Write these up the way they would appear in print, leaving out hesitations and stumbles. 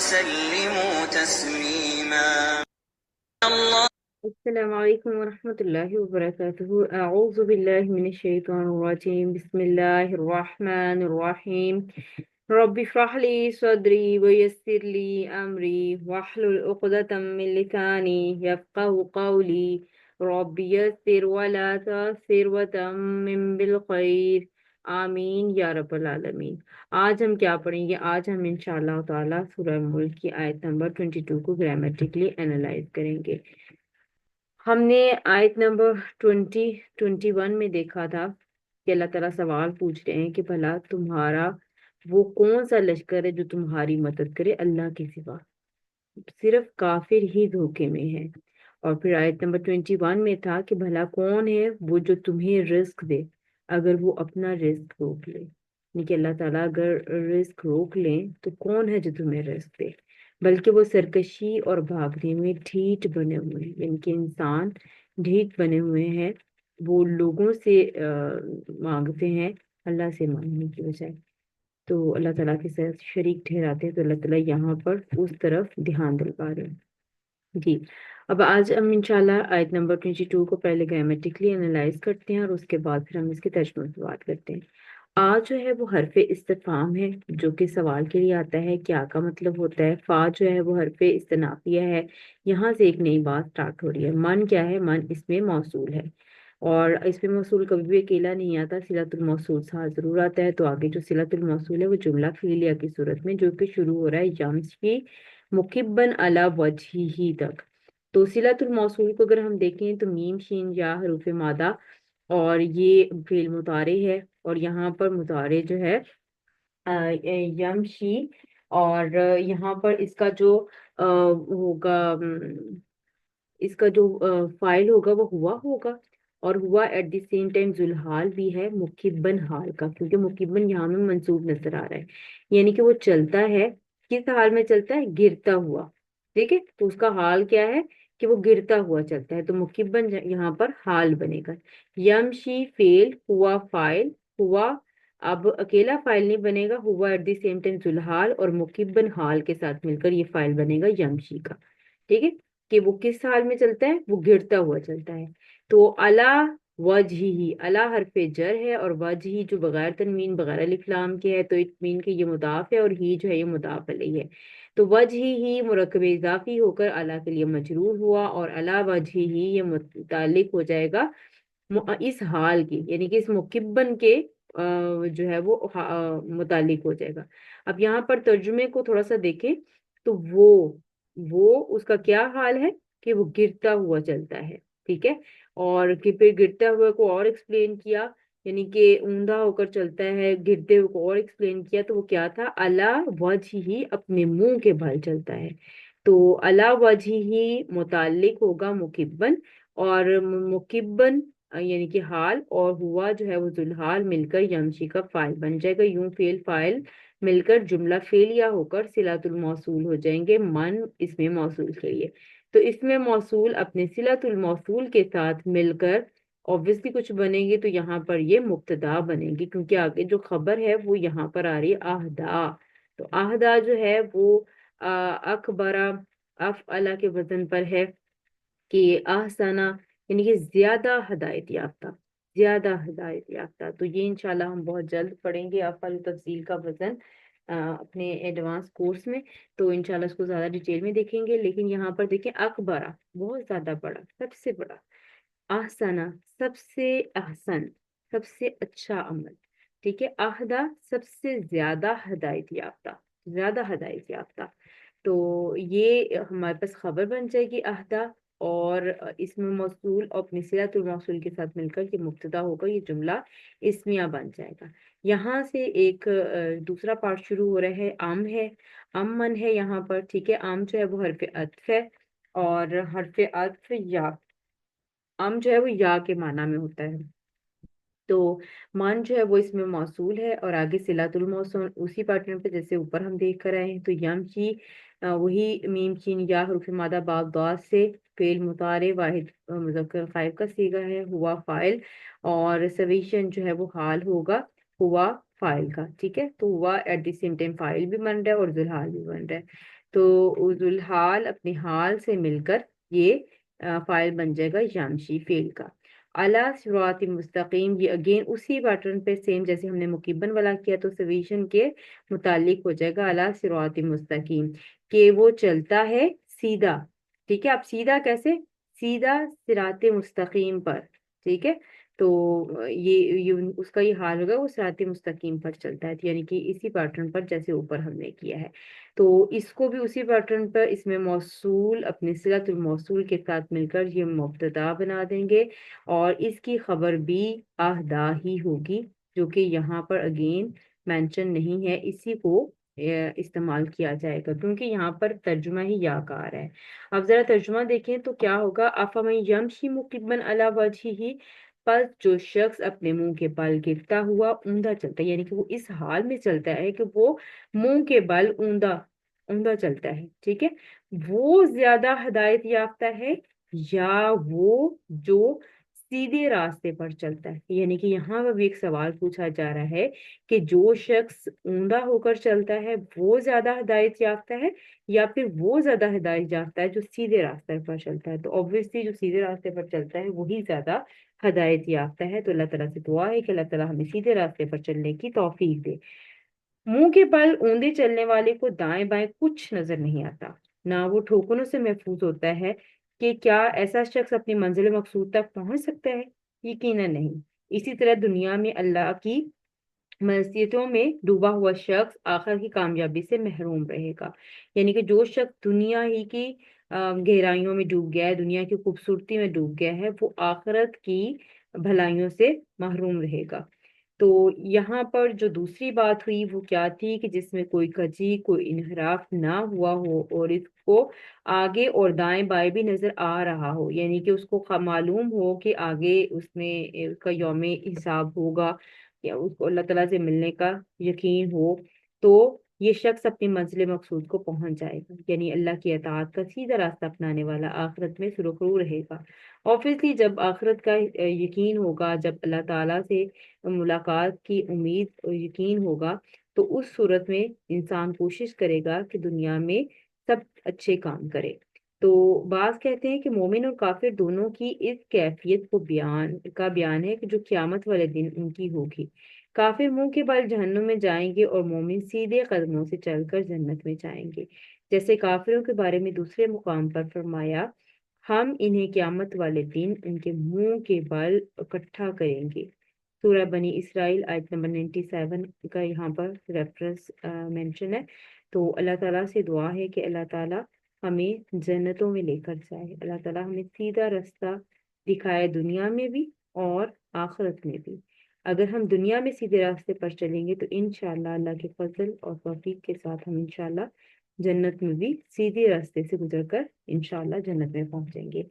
وسلموا تسليما الله السلام علیکم ورحمۃ اللہ وبرکاتہ، اعوذ باللہ من الشیطان الرجیم، بسم اللہ الرحمن الرحیم، رب اشرح لی صدری ویسر لی امری واحلل عقدۃ من لسانی یفقهوا قولی، رب یسر ولا تعسر وتمم بالخیر، آمین یا رب العالمین۔ آج ہم کیا پڑھیں گے؟ آج ہم انشاءاللہ تعالی سورہ ملک کی آیت نمبر 22 کو گرامیٹکلی اینالائز کریں گے۔ ہم نے آیت نمبر 21 میں دیکھا تھا کہ اللہ تعالیٰ سوال پوچھ رہے ہیں کہ بھلا تمہارا وہ کون سا لشکر ہے جو تمہاری مدد کرے اللہ کے سوا؟ صرف کافر ہی دھوکے میں ہے۔ اور پھر آیت نمبر 21 میں تھا کہ بھلا کون ہے وہ جو تمہیں رزق دے اگر وہ اپنا رزق روک لے، یعنی کہ اللہ تعالیٰ اگر رزق روک لیں تو کون ہے جو تمہیں رزق دے؟ بلکہ وہ سرکشی اور بھاگنے میں ڈھیٹ بنے ہوئے ہیں، یعنی کہ انسان ڈھیٹ بنے ہوئے ہیں، وہ لوگوں سے مانگتے ہیں اللہ سے مانگنے کی بجائے، تو اللہ تعالیٰ کے ساتھ شریک ٹھہراتے ہیں۔ تو اللہ تعالیٰ یہاں پر اس طرف دھیان دلوا رہے ہیں۔ جی، اب آج ہم انشاءاللہ آیت نمبر 22 کو پہلے گرامیٹکلی انالائز کرتے ہیں اور اس کے بعد پھر ہم اس کے ترجمے سے بات کرتے ہیں۔ آج جو ہے وہ حرف استفہام ہے جو کہ سوال کے لیے آتا ہے، کیا کا مطلب ہوتا ہے۔ فا جو ہے وہ حرف استنافیہ ہے، یہاں سے ایک نئی بات سٹارٹ ہو رہی ہے۔ من کیا ہے؟ من اس میں موصول ہے، اور اس میں موصول کبھی بھی اکیلا نہیں آتا، صلۃ الموصول ساتھ ضرور آتا ہے۔ تو آگے جو صلۃ الموصول ہے وہ جملہ فعلیہ کی صورت میں جو کہ شروع ہو رہا ہے یمشی مکبن علی وجہہ تک۔ تو صلۃ الموصول کو اگر ہم دیکھیں تو میم شین یا حروف مادہ، اور یہ فعل مضارع ہے، اور یہاں پر مضارع جو ہے یمشی، اور یہاں پر اس کا جو ہوگا، اس کا جو فائل ہوگا وہ ہوا ہوگا، اور ہوا ایٹ دی سیم ٹائم ذوالحال بھی ہے مکبن حال کا، کیونکہ مکبن یہاں میں منصوب نظر آ رہا ہے، یعنی کہ وہ چلتا ہے، کس حال میں چلتا ہے؟ گرتا ہوا، ٹھیک ہے۔ تو اس کا حال کیا ہے کہ وہ گرتا ہوا چلتا ہے، تو مکبن یہاں پر حال بنے گا۔ یمشی فعل، ہوا فائل، ہوا اب اکیلا فائل نہیں بنے گا، ہوا ایٹ دی سیم ٹائم ذوالحال اور مکبن حال کے ساتھ مل کر یہ فائل بنے گا یمشی کا، ٹھیک ہے، کہ وہ کس حال میں چلتا ہے؟ وہ گرتا ہوا چلتا ہے۔ تو علا وجہی، علا حرف جر ہے، اور وجہی جو بغیر تنوین بغیر الف لام کے ہے، تو اٹ مین کہ یہ مضاف ہے، اور ہی جو ہے یہ مضاف علیہ ہے۔ تو وجہی ہی مرکب اضافی ہو کر علا کے لیے مجرور ہوا، اور علا وجہی ہی یہ متعلق ہو جائے گا اس حال کی، یعنی کہ اس مکبن کے جو ہے وہ متعلق ہو جائے گا۔ اب یہاں پر ترجمے کو تھوڑا سا دیکھیں تو وہ اس کا کیا حال ہے کہ وہ گرتا ہوا چلتا ہے، ٹھیک ہے، اور کہ پھر گرتا ہوا کو اور ایکسپلین کیا، یعنی کہ اوندا ہو کر چلتا ہے، گرتے ہوئے کو اور ایکسپلین کیا، تو وہ کیا تھا؟ علا وجہ ہی، اپنے منہ کے بل چلتا ہے۔ تو علا وجہ ہی متعلق ہوگا مکبن، اور مکبن یعنی کہ حال، اور ہوا جو ہے وہ ذوالحال مل کر یمشی کا فائل بن جائے گا، یوں فعل فائل مل کر جملہ فعلیہ ہو کر صلۃ الموصول ہو جائیں گے من اس میں موصول کے لیے۔ تو اس میں موصول اپنے صلۃ الموصول کے ساتھ مل کر obviously کچھ بنے گی، تو یہاں پر یہ مبتدا بنے گی، کیونکہ آگے جو خبر ہے وہ یہاں پر آ رہی ہے اہدا۔ تو اہدا جو ہے وہ اکبرا افعلا کے وزن پر ہے، کہ احسنا یعنی کہ زیادہ ہدایت یافتہ، زیادہ ہدایت یافتہ۔ تو یہ انشاءاللہ ہم بہت جلد پڑھیں گے افعل تفضیل کا وزن اپنے ایڈوانس کورس میں، تو انشاءاللہ اس کو زیادہ ڈیٹیل میں دیکھیں گے۔ لیکن یہاں پر دیکھیں اکبرا بہت زیادہ بڑا، سب سے بڑا، احسنا سب سے احسن، سب سے اچھا عمل، ٹھیک ہے، اہدا سب سے زیادہ ہدایت یافتہ، زیادہ ہدایت یافتہ۔ تو یہ ہمارے پاس خبر بن جائے گی اہدا، اور اس میں موصول اور اپنی صلۃ الموصول کے ساتھ مل کر یہ مبتدا ہوگا، یہ جملہ اسمیہ بن جائے گا۔ یہاں سے ایک دوسرا پارٹ شروع ہو رہا ہے، ام ہے، امن ہے یہاں پر، ٹھیک ہے، ام جو ہے وہ حرف عطف ہے، اور حرف عطف یا ام جو ہے وہ یا کے معنی میں ہوتا ہے۔ تو من جو ہے وہ اس میں موصول ہے، اور آگے صلۃ الموصول اسی پیٹرن پہ جیسے اوپر ہم دیکھ کر آئے ہیں۔ تو یم کی وہی میم چین یا حروف مادہ بعد دعا سے فعل مضارع واحد مذکر غائب کا صیغہ ہے، ہوا فاعل، اور سویشن جو ہے وہ حال ہوگا ہوا فاعل کا، ٹھیک ہے۔ تو ہوا ایٹ دی سیم ٹائم فاعل بھی بن رہا ہے اور ذوالحال بھی بن رہا ہے۔ तो जुल्हाल अपने हाल से मिलकर ये फाइल बन जाएगा यमशी फेल का। अला सिरात मुस्तकीम, ये अगेन उसी पैटर्न पे सेम जैसे हमने मुकीबन वाला किया, तो सवीशन के मुतालिक हो जाएगा अला सिरात मुस्तकीम, कि वो चलता है सीधा। ठीक है, अब सीधा कैसे? सीधा सिरात मुस्तकीम पर। ठीक है, तो ये उसका ये हाल होगा, वो सिरात मुस्तकीम पर चलता है, यानी कि इसी पैटर्न पर जैसे ऊपर हमने किया है। तो इसको भी उसी पैटर्न पर इसमें मौसूल अपने सिलतुल मौसूल के साथ मिलकर ये मुब्तदा बना देंगे, और इसकी खबर भी आहदा ही होगी, जो कि यहाँ पर अगेन मेंशन नहीं है, इसी को इस्तेमाल किया जाएगा क्योंकि यहाँ पर तर्जुमा ही या का आ रहा है। अब जरा तर्जुमा देखें तो क्या होगा, अफमन यमशी मुकिब्बन अला वजहिही, पर जो शख्स अपने मुंह के बल गिरता हुआ ऊंधा चलता है, यानी कि वो इस हाल में चलता है कि वो मुंह के बल ऊंधा ऊंधा चलता है। ठीक है, वो ज्यादा हिदायत याफ्ता है या वो जो सीधे रास्ते पर चलता है? यानी कि यहाँ पर भी एक सवाल पूछा जा रहा है कि जो शख्स ऊंधा होकर चलता है वो ज्यादा हिदायत याफ्ता है या फिर वो ज्यादा हिदायत याफ्ता है जो सीधे रास्ते पर चलता है? तो ऑब्वियसली जो सीधे रास्ते पर चलता है वही ज्यादा हदायत याफ्ता है। तो अल्लाह ताला से दुआ है कि अल्लाह ताला हमें सीधे रास्ते पर चलने की तौफीक दे। मुंह के बल ऊंधे चलने वाले को दाएं बाएं कुछ नजर नहीं आता, ना वो ठोकरों से महफूज होता है। कि क्या ऐसा शख्स अपनी मंजिल मकसूद तक पहुंच सकता है? यकीनन नहीं। इसी तरह दुनिया में अल्लाह की मस्जिदों में डूबा हुआ शख्स आखिर की कामयाबी से महरूम रहेगा। यानी कि जो शख्स दुनिया ही की गहराइयों में डूब गया है, दुनिया की खूबसूरती में डूब गया है, वो आखिरत की भलाइयों से महरूम रहेगा। तो यहाँ पर जो दूसरी बात हुई वो क्या थी कि जिसमें कोई कजी कोई इनहराफ ना हुआ हो और इसको आगे और दाएं बाएं भी नजर आ रहा हो, यानी कि उसको मालूम हो कि आगे उसमें उसका यौमे हिसाब होगा या उसको अल्लाह ताला से मिलने का यकीन हो, तो ये शख्स अपनी मंजिल मकसूद को पहुंच जाएगा, यानी अल्लाह की अताअत का सीधा रास्ता अपनाने वाला आखिरत में सुरखरू रहेगा। ऑब्वियसली जब आखिरत का यकीन होगा, जब अल्लाह ताला से मुलाकात की उम्मीद और यकीन होगा, तो उस सूरत में इंसान कोशिश करेगा कि दुनिया में सब अच्छे काम करे। तो बाज कहते हैं कि मोमिन और काफिर दोनों की इस कैफियत को बयान है कि जो क़यामत वाले दिन उनकी होगी। काफिर मुंह के बल जहन्नुम में जाएंगे और मोमिन सीधे कदमों से चलकर जन्नत में जाएंगे। जैसे काफिरों के बारे में दूसरे मुकाम पर फरमाया, हम इन्हें क़यामत वाले दिन उनके मुंह के बल इकट्ठा करेंगे। सूरह बनी इसराइल आयत नंबर 97 का यहाँ पर रेफरेंस मेंशन है। तो अल्लाह ताला से दुआ है कि अल्लाह ताला हमें जन्नतों में लेकर जाए, अल्लाह ताला हमें सीधा रास्ता दिखाए दुनिया में भी और आखिरत में भी। अगर हम दुनिया में सीधे रास्ते पर चलेंगे तो इंशाअल्लाह अल्लाह के फजल और तौफीक के साथ हम इंशाअल्लाह जन्नत में भी सीधे रास्ते से गुजरकर इंशाअल्लाह जन्नत में पहुंचेंगे।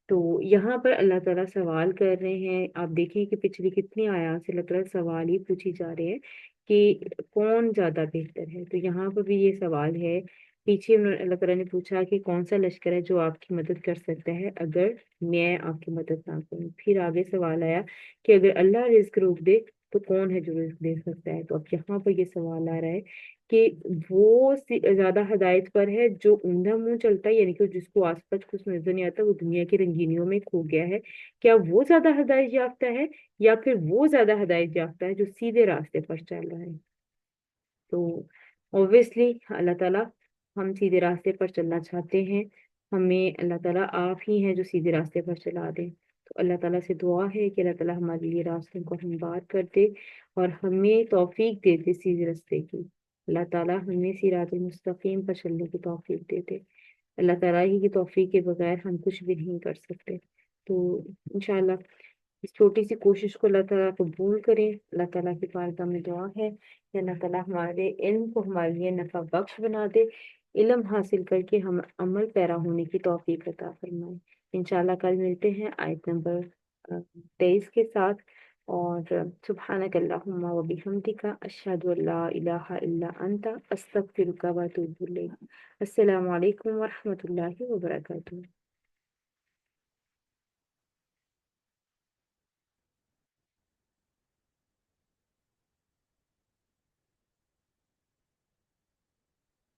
तो यहाँ पर अल्लाह ताला सवाल कर रहे हैं, आप देखिए कि पिछली कितनी आयत से अल्लाह ताला सवाल ही पूछी जा रहे हैं कि कौन ज्यादा बेहतर है। तो यहाँ पर भी ये सवाल है, पीछे अल्लाह ताला ने पूछा कि कौन सा लश्कर है जो आपकी मदद कर सकता है अगर मैं आपकी मदद ना करूं। फिर आगे सवाल आया कि अगर अल्लाह रिस्क रोक दे तो कौन है जो रिस्क दे सकता है? तो अब यहाँ पर ये सवाल आ रहा है कि वो ज्यादा हदायत पर है जो ऊंधा मुंह चलता है, यानी कि जिसको आसपास कुछ नजर नहीं आता, वो दुनिया की रंगीनियों में खो गया है। क्या वो ज्यादा हदायत याफ्ता है या फिर वो ज्यादा हदायत याफ्ता है जो सीधे रास्ते पर चल रहा है? तो ऑब्वियसली अल्लाह ताला हम सीधे रास्ते पर चलना चाहते हैं, हमें अल्लाह ताला आप ही हैं जो सीधे रास्ते पर चला दें। तो अल्लाह ताला से दुआ है कि अल्लाह ताला हमारे लिए रास्तों को हमवार कर दे और हमें तौफीक दे दे सीधे रास्ते की। अल्लाह ताला हमें सिरातुल मुस्तकीम पर चलने की तौफीक दे दे। अल्लाह ताला ही की तौफीक के बगैर हम कुछ भी नहीं कर सकते। तो इंशाल्लाह इस छोटी सी कोशिश को अल्लाह ताला कबूल करे। अल्लाह ताला की बारगाह में दुआ है कि अल्लाह ताला हमारे इल्म को हमारे लिए नफा बख्श बना दे, इल्म हासिल करके हम अमल पैरा होने की तौफीक अता फरमाए। इंशाल्लाह कल मिलते हैं आयत नंबर 23 के साथ। और सुब्हानक अल्लाहुम्मा व बिहम्दिका अशहदु अल्ला इलाहा इल्ला अंता अस्तगफिरुका व अतूबु इलैक। अस्सलामु अलैकुम व रहमतुल्लाहि व बरकातुहू।